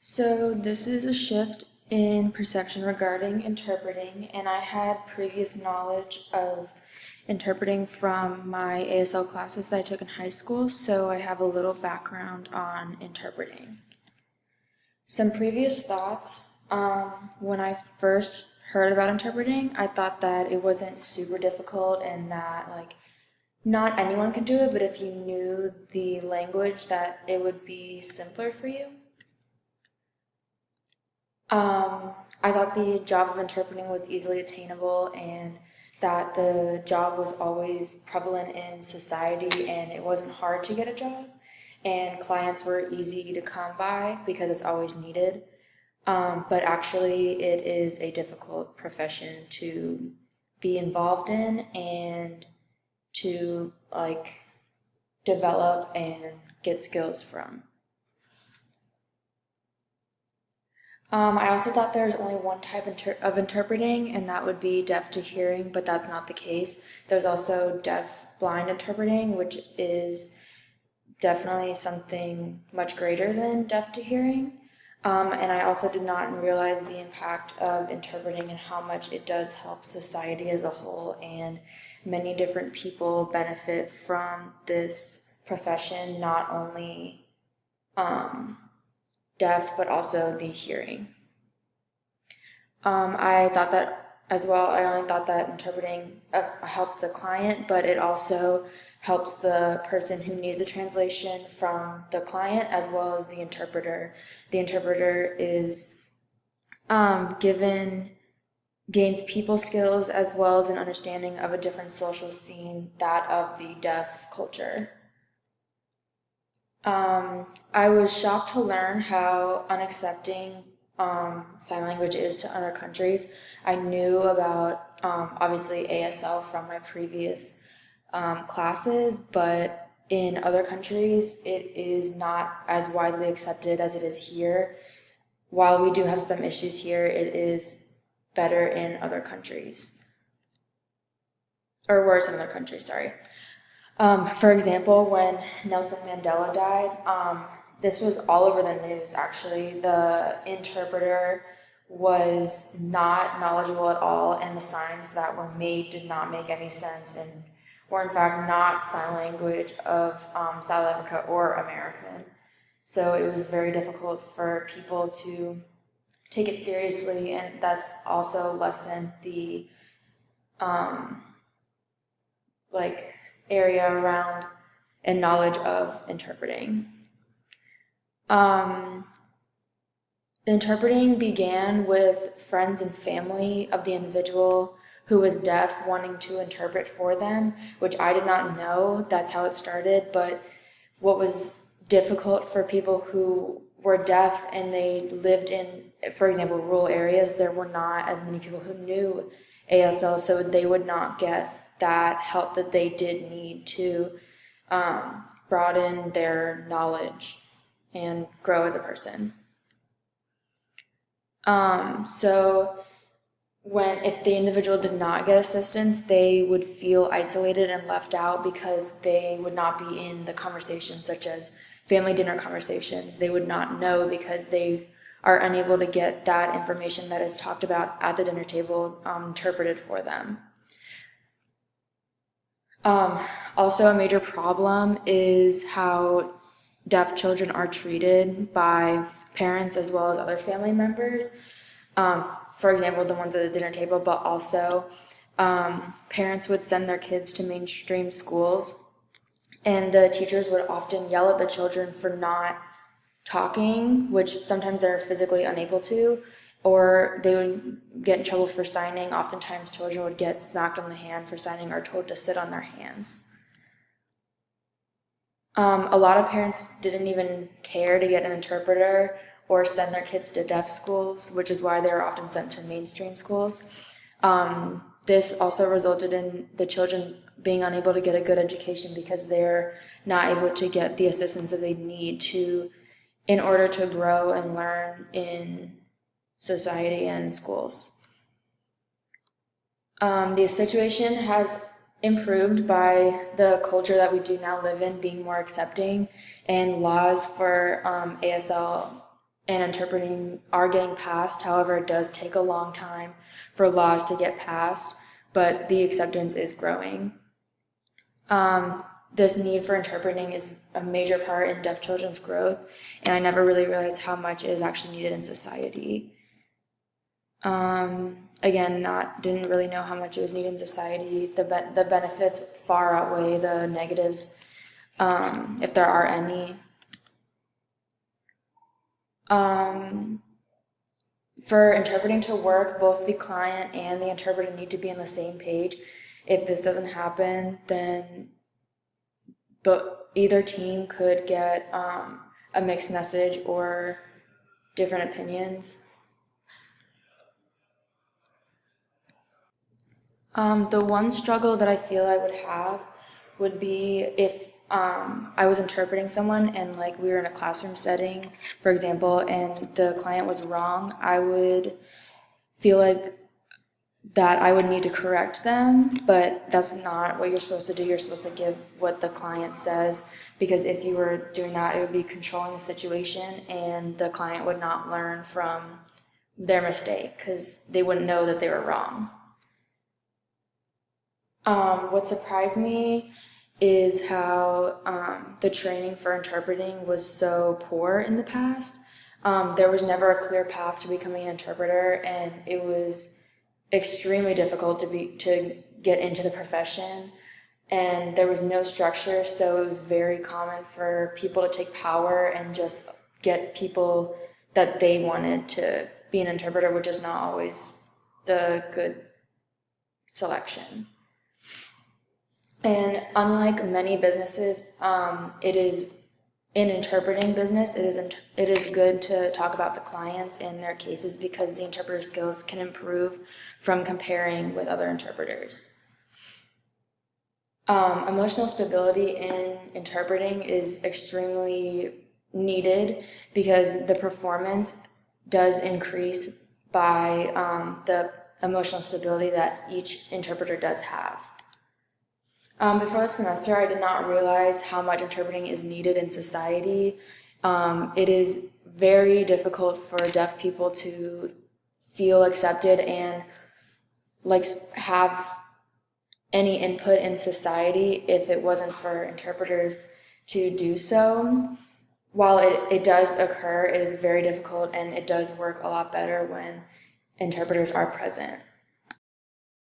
So this is a shift in perception regarding interpreting, and I had previous knowledge of interpreting from my ASL classes that I took in high school, so I have a little background on interpreting. Some previous thoughts, when I first heard about interpreting, I thought that it wasn't super difficult and that not anyone could do it, but if you knew the language that it would be simpler for you. I thought the job of interpreting was easily attainable and that the job was always prevalent in society and it wasn't hard to get a job and clients were easy to come by because it's always needed. But actually, it is a difficult profession to be involved in and to develop and get skills from. I also thought there's only one type of interpreting, and that would be deaf to hearing, but that's not the case. There's also deaf-blind interpreting, which is definitely something much greater than deaf to hearing. And I also did not realize the impact of interpreting and how much it does help society as a whole, and many different people benefit from this profession, not only deaf, but also the hearing. I thought that as well. I only thought that interpreting helped the client, but it also helps the person who needs a translation from the client as well as the interpreter. The interpreter is gains people skills as well as an understanding of a different social scene, that of the deaf culture. I was shocked to learn how unaccepting sign language is to other countries. I knew about obviously ASL from my previous classes, but in other countries it is not as widely accepted as it is here. While we do have some issues here, it is better in other countries. Or worse in other countries, sorry. For example, when Nelson Mandela died, this was all over the news actually. The interpreter was not knowledgeable at all, and the signs that were made did not make any sense and were in fact not sign language of South Africa or American. So it was very difficult for people to take it seriously, and thus also lessened the area around and knowledge of interpreting. Interpreting began with friends and family of the individual who was deaf wanting to interpret for them, which I did not know that's how it started. But what was difficult for people who were deaf and they lived in, for example, rural areas, there were not as many people who knew ASL, so they would not get that help that they did need to broaden their knowledge and grow as a person. So if the individual did not get assistance, they would feel isolated and left out because they would not be in the conversations, such as family dinner conversations. They would not know because they are unable to get that information that is talked about at the dinner table interpreted for them. Also, a major problem is how deaf children are treated by parents as well as other family members. For example, the ones at the dinner table, but also parents would send their kids to mainstream schools, and the teachers would often yell at the children for not talking, which sometimes they're physically unable to, or they would get in trouble for signing. Oftentimes children would get smacked on the hand for signing or told to sit on their hands. A lot of parents didn't even care to get an interpreter or send their kids to deaf schools, which is why they were often sent to mainstream schools. This also resulted in the children being unable to get a good education because they're not able to get the assistance that they need in order to grow and learn in society and schools. The situation has improved by the culture that we do now live in being more accepting, and laws for ASL and interpreting are getting passed. However, it does take a long time for laws to get passed, but the acceptance is growing. This need for interpreting is a major part in deaf children's growth, and I never really realized how much it is actually needed in society. Again, didn't really know how much it was needed in society. The benefits far outweigh the negatives, if there are any. For interpreting to work, both the client and the interpreter need to be on the same page. If this doesn't happen, then either team could get a mixed message or different opinions. The one struggle that I feel I would have would be if I was interpreting someone and like we were in a classroom setting, for example, and the client was wrong. I would feel like that I would need to correct them, but that's not what you're supposed to do. You're supposed to give what the client says, because if you were doing that, it would be controlling the situation, and the client would not learn from their mistake because they wouldn't know that they were wrong. What surprised me is how the training for interpreting was so poor in the past. There was never a clear path to becoming an interpreter, and it was extremely difficult to get into the profession, and there was no structure, so it was very common for people to take power and just get people that they wanted to be an interpreter, which is not always the good selection. And unlike many businesses, it is in interpreting business, it is good to talk about the clients and their cases, because the interpreter skills can improve from comparing with other interpreters. Emotional stability in interpreting is extremely needed because the performance does increase by the emotional stability that each interpreter does have. Before the semester, I did not realize how much interpreting is needed in society. It is very difficult for deaf people to feel accepted and like have any input in society if it wasn't for interpreters to do so. While it does occur, it is very difficult, and it does work a lot better when interpreters are present.